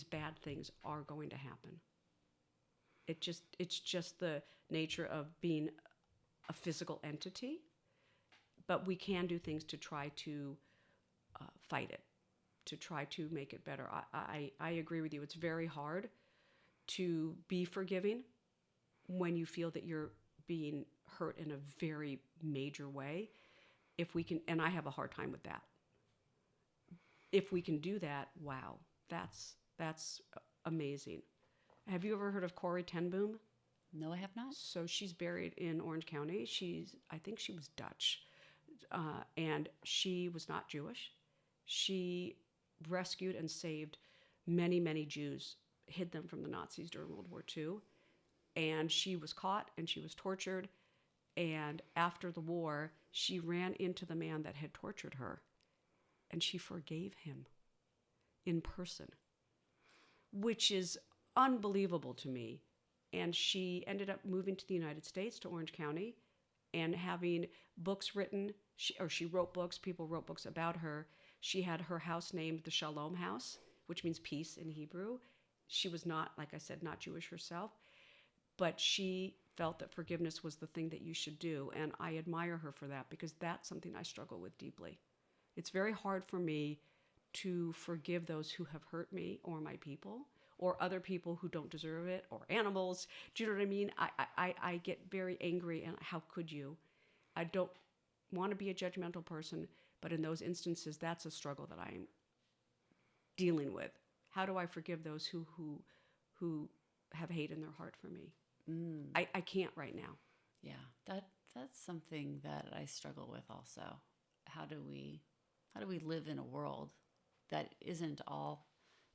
bad things are going to happen. It's just the nature of being a physical entity, but we can do things to try to fight it, to try to make it better. I agree with you. It's very hard to be forgiving when you feel that you're being hurt in a very major way. If we can, and I have a hard time with that. If we can do that, wow, that's amazing. Have you ever heard of Corrie ten Boom? No, I have not. So she's buried in Orange County. I think she was Dutch, and she was not Jewish. She rescued and saved many, many Jews, hid them from the Nazis during World War II. And she was caught and she was tortured. And after the war, she ran into the man that had tortured her and she forgave him in person, which is unbelievable to me. And she ended up moving to the United States, to Orange County, and having books written. She wrote books. People wrote books about her. She had her house named the Shalom House, which means peace in Hebrew. She was not, like I said, not Jewish herself, but she felt that forgiveness was the thing that you should do. And I admire her for that because that's something I struggle with deeply. It's very hard for me to forgive those who have hurt me or my people or other people who don't deserve it or animals. Do you know what I mean? I get very angry and how could you? I don't want to be a judgmental person, but in those instances, that's a struggle that I'm dealing with. How do I forgive those who have hate in their heart for me? I can't right now. Yeah, that's something that I struggle with also. How do we live in a world that isn't all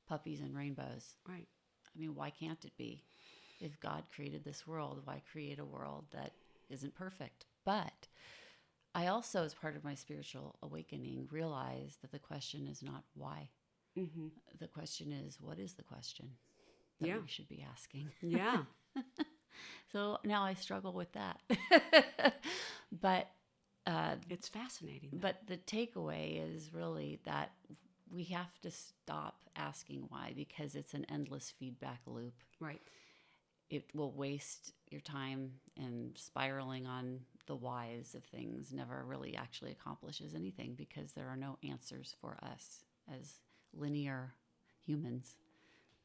puppies and rainbows? Right. I mean, why can't it be? If God created this world, why create a world that isn't perfect? But I also, as part of my spiritual awakening, realized that the question is not why. Mm-hmm. The question is, what is the question that we should be asking? Yeah. So now I struggle with that. But it's fascinating, though. But the takeaway is really that we have to stop asking why, because it's an endless feedback loop. Right. It will waste your time, and spiraling on the whys of things never really actually accomplishes anything, because there are no answers for us as linear humans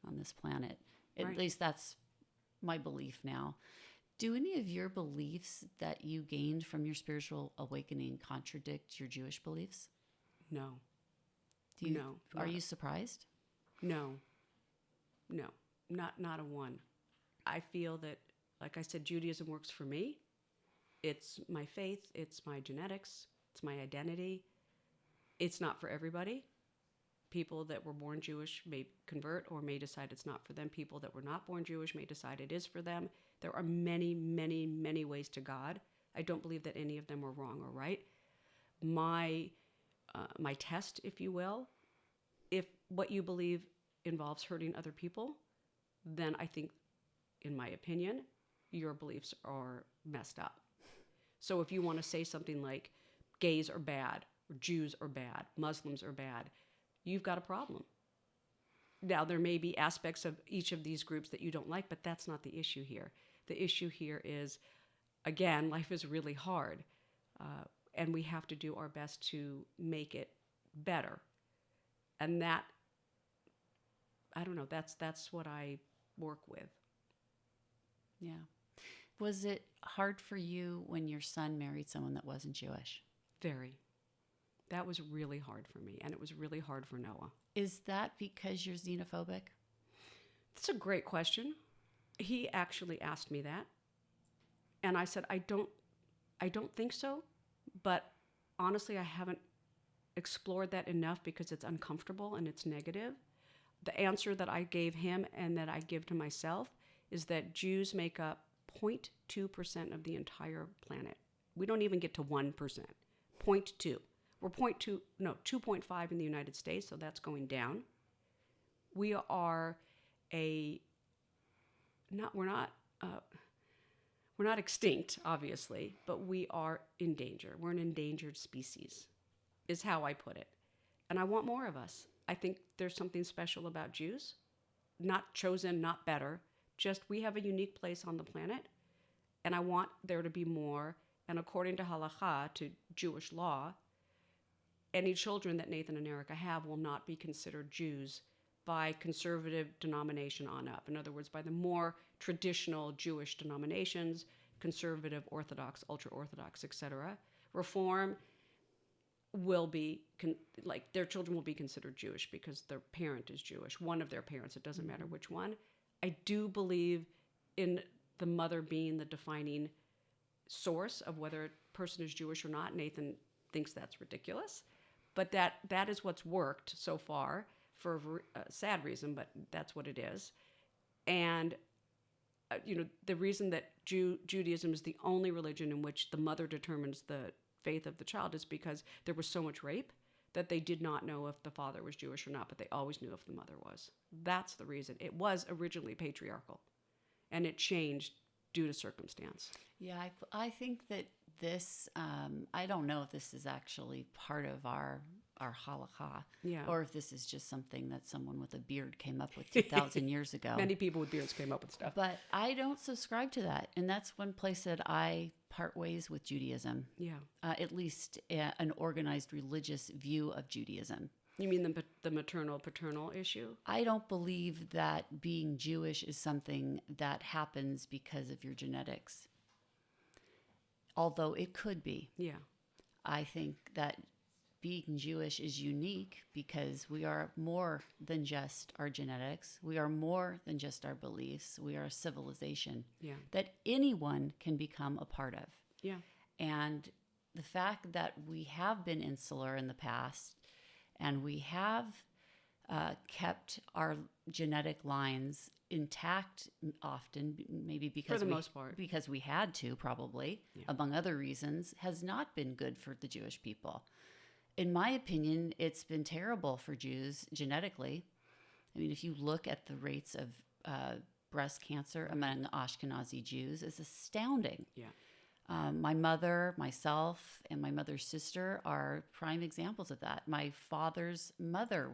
on this planet. Right. At least that's my belief now. Do any of your beliefs that you gained from your spiritual awakening contradict your Jewish beliefs? No. No. Are you surprised? No, not a one. I feel that, like I said, Judaism works for me. It's my faith. It's my genetics. It's my identity. It's not for everybody. People that were born Jewish may convert or may decide it's not for them. People that were not born Jewish may decide it is for them. There are many, many, many ways to God. I don't believe that any of them are wrong or right. My test, if you will, if what you believe involves hurting other people, then I think, in my opinion, your beliefs are messed up. So if you want to say something like gays are bad, or Jews are bad, Muslims are bad, you've got a problem. Now, there may be aspects of each of these groups that you don't like, but that's not the issue here. The issue here is, again, life is really hard, and we have to do our best to make it better. And that, I don't know, that's what I work with. Yeah. Was it hard for you when your son married someone that wasn't Jewish? Very. That was really hard for me, and it was really hard for Noah. Is that because you're xenophobic? That's a great question. He actually asked me that, and I said, I don't think so, but honestly, I haven't explored that enough because it's uncomfortable and it's negative. The answer that I gave him and that I give to myself is that Jews make up 0.2% of the entire planet. We don't even get to 1%. 0.2. We're 2.5 in the United States, so that's going down. We are we're not extinct, obviously, but we are in danger. We're an endangered species, is how I put it. And I want more of us. I think there's something special about Jews. Not chosen, not better. Just we have a unique place on the planet, and I want there to be more. And according to halakha, to Jewish law, any children that Nathan and Erica have will not be considered Jews by conservative denomination on up. In other words, by the more traditional Jewish denominations, conservative, Orthodox, ultra-Orthodox, etc. Reform will be, their children will be considered Jewish because their parent is Jewish, one of their parents, it doesn't matter which one. I do believe in the mother being the defining source of whether a person is Jewish or not. Nathan thinks that's ridiculous, but that is what's worked so far for a sad reason, but that's what it is. And the reason that Judaism is the only religion in which the mother determines the faith of the child is because there was so much rape that they did not know if the father was Jewish or not, but they always knew if the mother was. That's the reason. It was originally patriarchal, and it changed due to circumstance. Yeah, I think that this, I don't know if this is actually part of our halakha, or if this is just something that someone with a beard came up with 2,000 years ago. Many people with beards came up with stuff. But I don't subscribe to that. And that's one place that I part ways with Judaism. Yeah. At least an organized religious view of Judaism. You mean the maternal-paternal issue? I don't believe that being Jewish is something that happens because of your genetics. Although it could be. Yeah. I think that being Jewish is unique because we are more than just our genetics. We are more than just our beliefs. We are a civilization that anyone can become a part of. Yeah. And the fact that we have been insular in the past and we have kept our genetic lines intact often, maybe because for the most part, because we had to, probably, among other reasons, has not been good for the Jewish people. In my opinion, it's been terrible for Jews genetically. I mean, if you look at the rates of breast cancer among Ashkenazi Jews, it's astounding. Yeah. My mother, myself, and my mother's sister are prime examples of that. My father's mother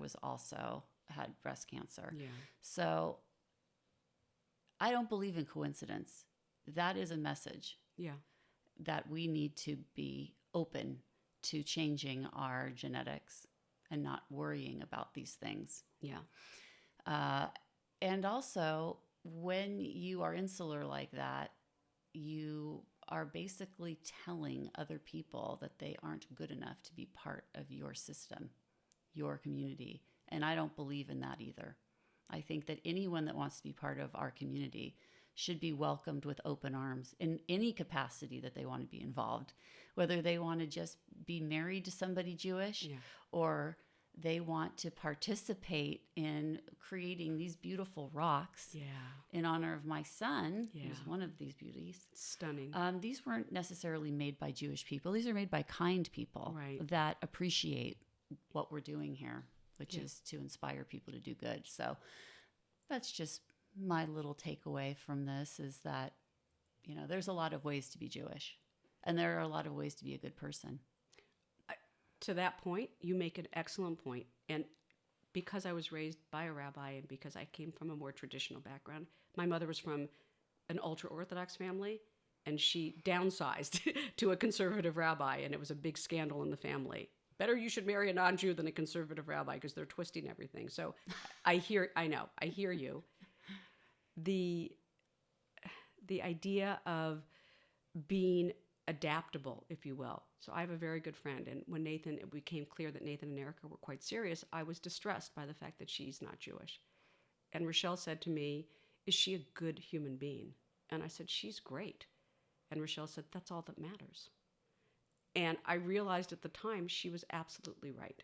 had breast cancer. Yeah. So I don't believe in coincidence. That is a message. Yeah. That we need to be open to changing our genetics and not worrying about these things. Yeah. And also, when you are insular like that, you are basically telling other people that they aren't good enough to be part of your system, your community. And I don't believe in that either. I think that anyone that wants to be part of our community should be welcomed with open arms in any capacity that they want to be involved, whether they want to just be married to somebody Jewish or they want to participate in creating these beautiful rocks in honor of my son, who's one of these beauties. Stunning. These weren't necessarily made by Jewish people. These are made by kind people that appreciate what we're doing here, which is to inspire people to do good. So that's just my little takeaway from this, is that, there's a lot of ways to be Jewish. And there are a lot of ways to be a good person. To that point, you make an excellent point. And because I was raised by a rabbi and because I came from a more traditional background, my mother was from an ultra-Orthodox family, and she downsized to a conservative rabbi, and it was a big scandal in the family. Better you should marry a non-Jew than a conservative rabbi because they're twisting everything. So I hear you. The idea of being adaptable, if you will. So I have a very good friend, and when it became clear that Nathan and Erica were quite serious, I was distressed by the fact that she's not Jewish. And Rochelle said to me, "Is she a good human being?" And I said, "She's great." And Rochelle said, "That's all that matters." And I realized at the time she was absolutely right.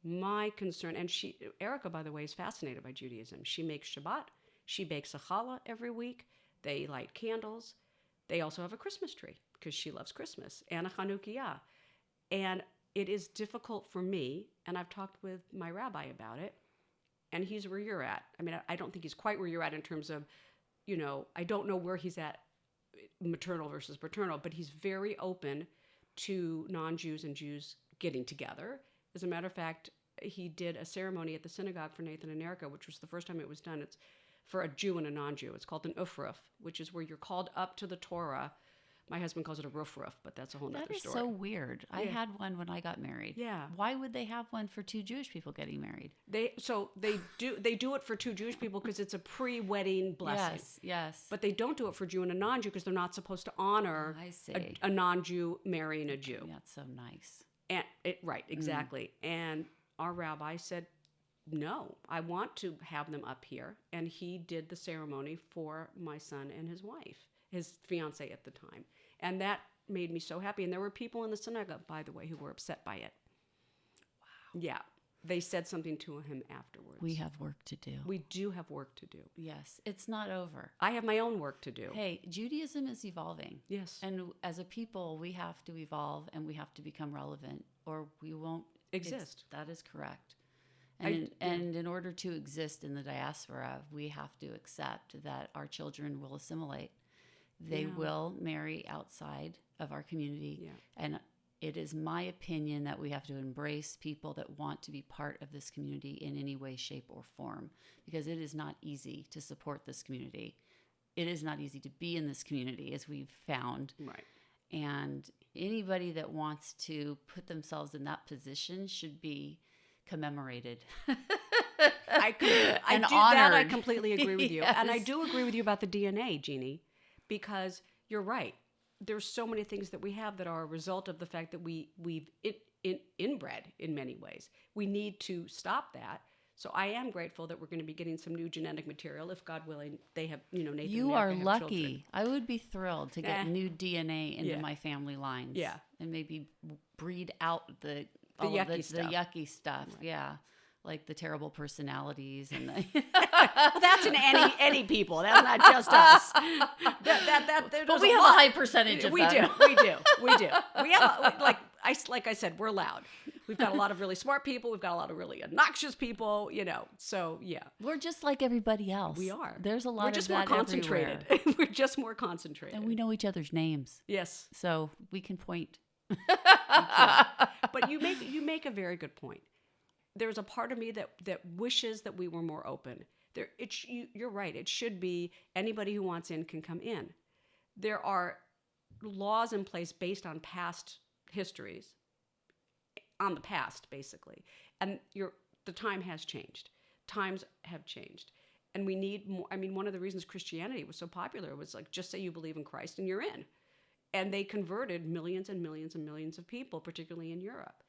My concern, and Erica, by the way, is fascinated by Judaism. She makes Shabbat. She bakes a challah every week. They light candles. They also have a Christmas tree because she loves Christmas, and a Chanukiah. And it is difficult for me, and I've talked with my rabbi about it, and he's where you're at. I mean, I don't think he's quite where you're at in terms of, I don't know where he's at, maternal versus paternal, but he's very open to non-Jews and Jews getting together. As a matter of fact, he did a ceremony at the synagogue for Nathan and Erica, which was the first time it was done. It's for a Jew and a non-Jew. It's called an ufruf, which is where you're called up to the Torah. My husband calls it a roof, but that's a whole nother story. That is so weird. Yeah. I had one when I got married. Yeah. Why would they have one for two Jewish people getting married? They do it for two Jewish people because it's a pre-wedding blessing. Yes. But they don't do it for Jew and a non-Jew because they're not supposed to honor a non-Jew marrying a Jew. That's so nice. And right, exactly. And our rabbi said, "No, I want to have them up here." And he did the ceremony for my son and his wife, his fiance at the time. And that made me so happy. And there were people in the synagogue, by the way, who were upset by it. Wow. Yeah. They said something to him afterwards. We have work to do. We do have work to do. Yes. It's not over. I have my own work to do. Hey, Judaism is evolving. Yes. And as a people, we have to evolve and we have to become relevant or we won't exist. That is correct. And in order to exist in the diaspora, we have to accept that our children will assimilate. They will marry outside of our community. Yeah. And it is my opinion that we have to embrace people that want to be part of this community in any way, shape, or form, because it is not easy to support this community. It is not easy to be in this community, as we've found. Right. And anybody that wants to put themselves in that position should be commemorated. I completely agree with you. Yes. And I do agree with you about the DNA, Jeannie, because you're right. There's so many things that we have that are a result of the fact that we've inbred in many ways. We need to stop that. So I am grateful that we're going to be getting some new genetic material, if God willing. They have, Nathan. You are lucky. Children. I would be thrilled to get new DNA into my family lines. Yeah, and maybe breed out the yucky stuff. Right. Yeah. Like the terrible personalities and well, that's in any people. That's not just us. But we have a high percentage of them. We do. We have like I said, we're loud. We've got a lot of really smart people. We've got a lot of really obnoxious people. So yeah, we're just like everybody else. We are. There's a lot. We're just of that more concentrated. We're just more concentrated, and we know each other's names. Yes, so we can point. But you make a very good point. There's a part of me that wishes that we were more open. You're right. It should be anybody who wants in can come in. There are laws in place based on past histories, on the past, basically. And the time has changed. Times have changed. And we need more. I mean, one of the reasons Christianity was so popular was like, just say you believe in Christ and you're in. And they converted millions and millions and millions of people, particularly in Europe.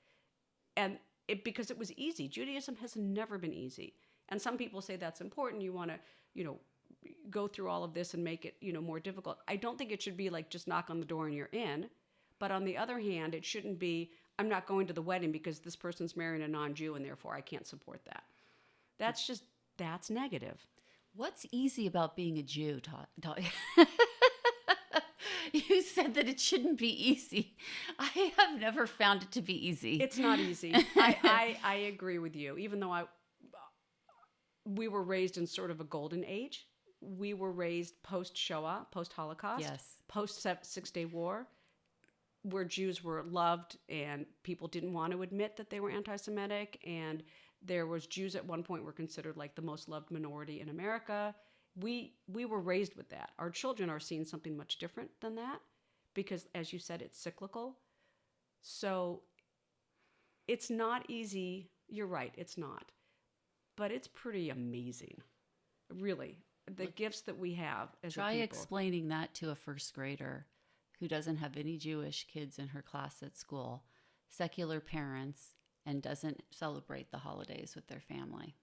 And because it was easy. Judaism has never been easy. And some people say that's important. You want to, go through all of this and make it, more difficult. I don't think it should be like just knock on the door and you're in. But on the other hand, it shouldn't be, I'm not going to the wedding because this person's marrying a non-Jew and therefore I can't support that. That's negative. What's easy about being a Jew, Todd? You said that it shouldn't be easy. I have never found it to be easy. It's not easy. I agree with you. Even though we were raised in sort of a golden age. We were raised post-Shoah, post-Holocaust, yes, post-Six-Day War. where Jews were loved and people didn't want to admit that they were anti-Semitic, and there was Jews at one point were considered like the most loved minority in America. We were raised with that. Our children are seeing something much different than that because, as you said, it's cyclical. So it's not easy. You're right, it's not. But it's pretty amazing, really, the gifts that we have as a people. Try explaining that to a first grader who doesn't have any Jewish kids in her class at school, secular parents, and doesn't celebrate the holidays with their family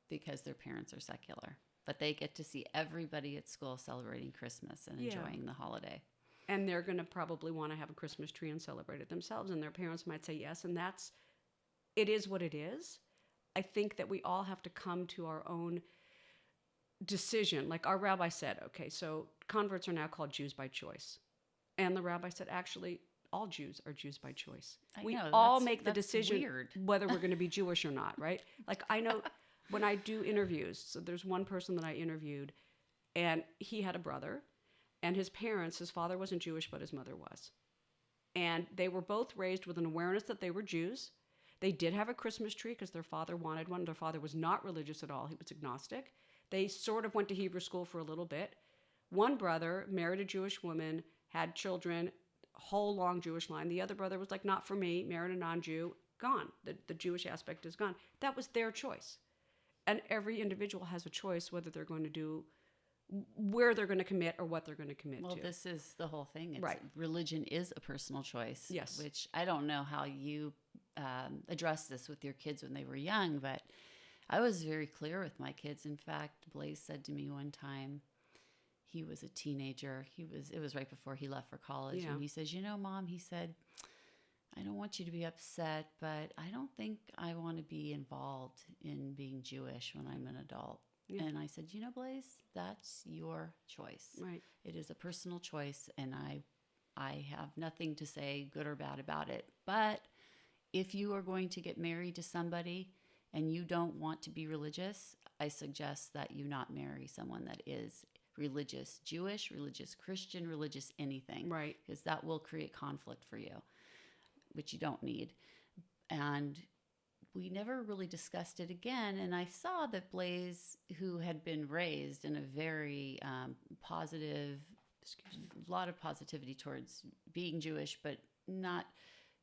because their parents are secular. But they get to see everybody at school celebrating Christmas and enjoying the holiday. And they're going to probably want to have a Christmas tree and celebrate it themselves, and their parents might say yes, and it is what it is. I think that we all have to come to our own decision. Like our rabbi said, okay, so converts are now called Jews by choice. And the rabbi said, actually, all Jews are Jews by choice. We all make the decision whether we're going to be Jewish or not, right? Like I know when I do interviews, so there's one person that I interviewed, and he had a brother, and his father wasn't Jewish, but his mother was. And they were both raised with an awareness that they were Jews. They did have a Christmas tree because their father wanted one. Their father was not religious at all. He was agnostic. They sort of went to Hebrew school for a little bit. One brother married a Jewish woman, had children, whole long Jewish line. The other brother was like, not for me, married a non-Jew, gone. The Jewish aspect is gone. That was their choice. And every individual has a choice whether they're going to do, where they're going to commit or what they're going to commit to. Well, this is the whole thing. Right. Religion is a personal choice. Yes. Which I don't know how you address this with your kids when they were young, but I was very clear with my kids. In fact, Blaze said to me one time, he was a teenager. It was right before he left for college. Yeah. And he says, Mom, he said, I don't want you to be upset, but I don't think I want to be involved in being Jewish when I'm an adult. Yeah. And I said, Blaze, that's your choice. Right. It is a personal choice, and I have nothing to say good or bad about it. But if you are going to get married to somebody and you don't want to be religious, I suggest that you not marry someone that is religious Jewish, religious Christian, religious anything. Right. Because that will create conflict for you, which you don't need. And we never really discussed it again. And I saw that Blaze, who had been raised in a very positive, a lot of positivity towards being Jewish, but not,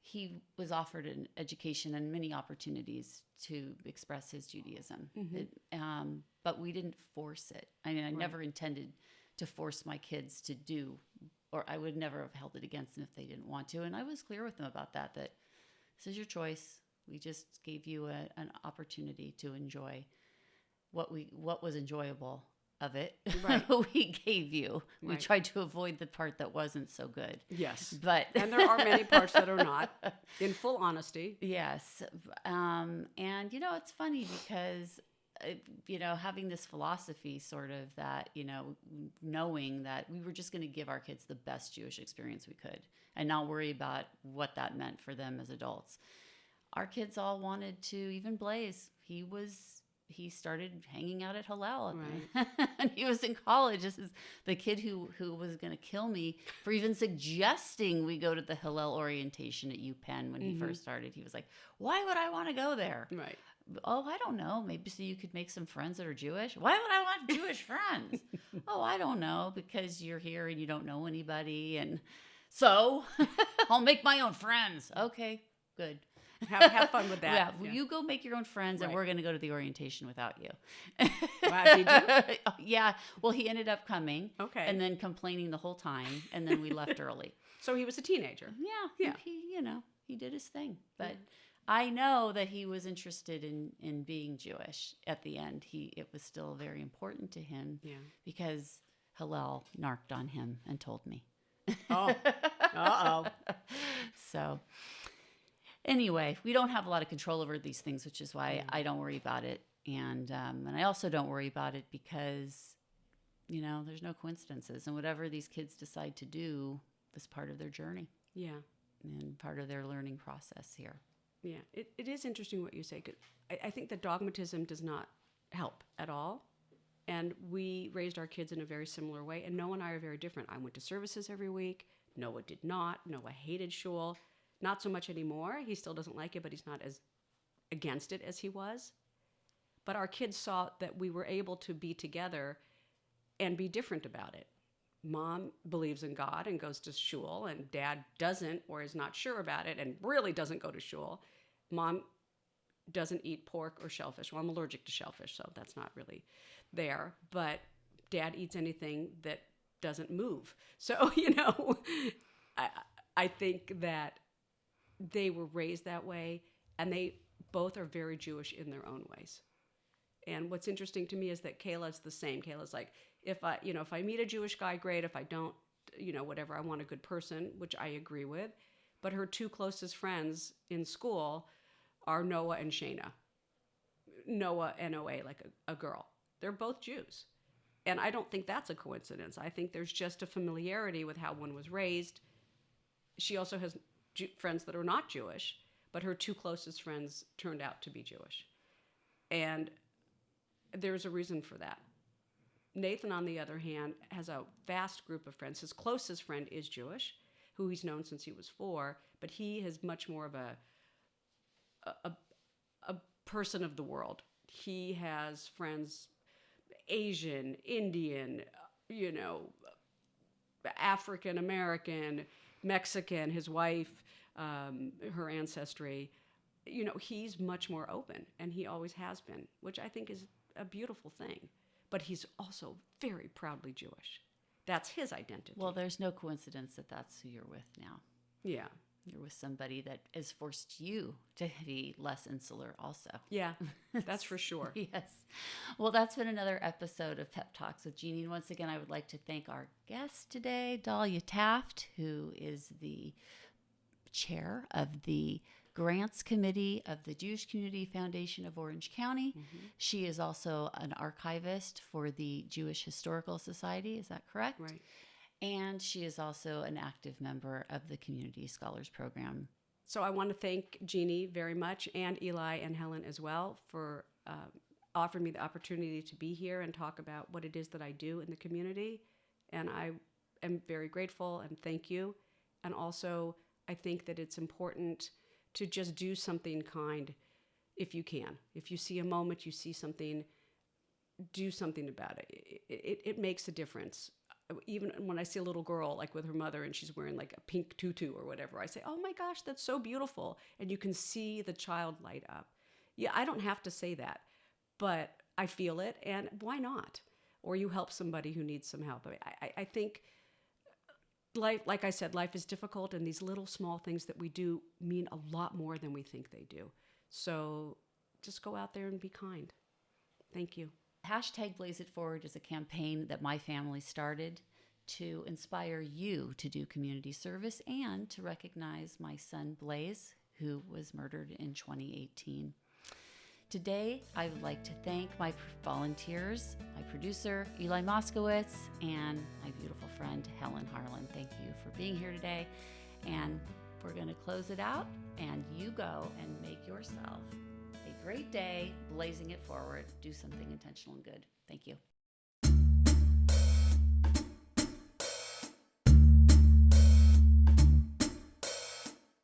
he was offered an education and many opportunities to express his Judaism. Mm-hmm. But we didn't force it. I mean, I never intended to force my kids to do, or I would never have held it against them if they didn't want to. And I was clear with them about that this is your choice. We just gave you an opportunity to enjoy what was enjoyable of it. Right. We gave you. Right. We tried to avoid the part that wasn't so good. Yes. But and there are many parts that are not, in full honesty. Yes. And, it's funny because, having this philosophy sort of that, knowing that we were just going to give our kids the best Jewish experience we could and not worry about what that meant for them as adults. Our kids all wanted to, even Blaze, he started hanging out at Hillel. Right. And he was in college. This is the kid who was going to kill me for even suggesting we go to the Hillel orientation at UPenn when he first started. He was like, why would I want to go there? Right. Oh, I don't know. Maybe so you could make some friends that are Jewish. Why would I want Jewish friends? Oh, I don't know, because you're here and you don't know anybody. And so I'll make my own friends. Okay, good. Have fun with that. Yeah, you go make your own friends, and we're going to go to the orientation without you. Wow, did you? Yeah. Well, he ended up coming. Okay. And then complaining the whole time, and then we left early. So he was a teenager. Yeah. He did his thing. But I know that he was interested in being Jewish at the end. It was still very important to him. Yeah. Because Hillel narked on him and told me. Oh. Uh-oh. So anyway, we don't have a lot of control over these things, which is why I don't worry about it. And I also don't worry about it because, there's no coincidences. And whatever these kids decide to do is part of their journey. Yeah. And part of their learning process here. Yeah. It is interesting what you say. 'Cause I think that dogmatism does not help at all. And we raised our kids in a very similar way. And Noah and I are very different. I went to services every week. Noah did not. Noah hated shul. Not so much anymore. He still doesn't like it, but he's not as against it as he was. But our kids saw that we were able to be together and be different about it. Mom believes in God and goes to shul, and dad doesn't or is not sure about it and really doesn't go to shul. Mom doesn't eat pork or shellfish. Well, I'm allergic to shellfish, so that's not really there. But dad eats anything that doesn't move. So, I think that they were raised that way, and they both are very Jewish in their own ways. And what's interesting to me is that Kayla's the same. Kayla's like, if I meet a Jewish guy, great. If I don't, whatever, I want a good person, which I agree with. But her two closest friends in school are Noah and Shayna. Noah, N-O-A, like a girl. They're both Jews. And I don't think that's a coincidence. I think there's just a familiarity with how one was raised. She also has friends that are not Jewish, but her two closest friends turned out to be Jewish. And there's a reason for that. Nathan, on the other hand, has a vast group of friends. His closest friend is Jewish, who he's known since he was 4, but he is much more of a person of the world. He has friends, Asian, Indian, African American, Mexican, his wife, her ancestry. He's much more open, and he always has been, which I think is a beautiful thing. But he's also very proudly Jewish. That's his identity. Well, there's no coincidence that that's who you're with now. Yeah. You're with somebody that has forced you to be less insular also. Yeah, that's for sure. Yes. Well, that's been another episode of Pep Talks with Jeanne. And once again, I would like to thank our guest today, Dalia Taft, who is the chair of the Grants Committee of the Jewish Community Foundation of Orange County. Mm-hmm. She is also an archivist for the Jewish Historical Society. Is that correct? Right. And she is also an active member of the Community Scholars Program. So I want to thank Jeanne very much, and Eli and Helen as well, for offering me the opportunity to be here and talk about what it is that I do in the community. And I am very grateful, and thank you. And also, I think that it's important to just do something kind if you can. If you see a moment, you see something, do something about it. It makes a difference. Even when I see a little girl like with her mother and she's wearing like a pink tutu or whatever, I say, oh my gosh, that's so beautiful. And you can see the child light up. Yeah, I don't have to say that, but I feel it, and why not? Or you help somebody who needs some help. I think life, like I said, life is difficult, and these little small things that we do mean a lot more than we think they do. So just go out there and be kind. Thank you. Hashtag Blaze It Forward is a campaign that my family started to inspire you to do community service and to recognize my son Blaze, who was murdered in 2018. Today, I would like to thank my volunteers, my producer, Eli Moskowitz, and my beautiful friend, Helen Harlan. Thank you for being here today. And we're going to close it out, and you go and make yourself a great day, blazing it forward. Do something intentional and good. Thank you.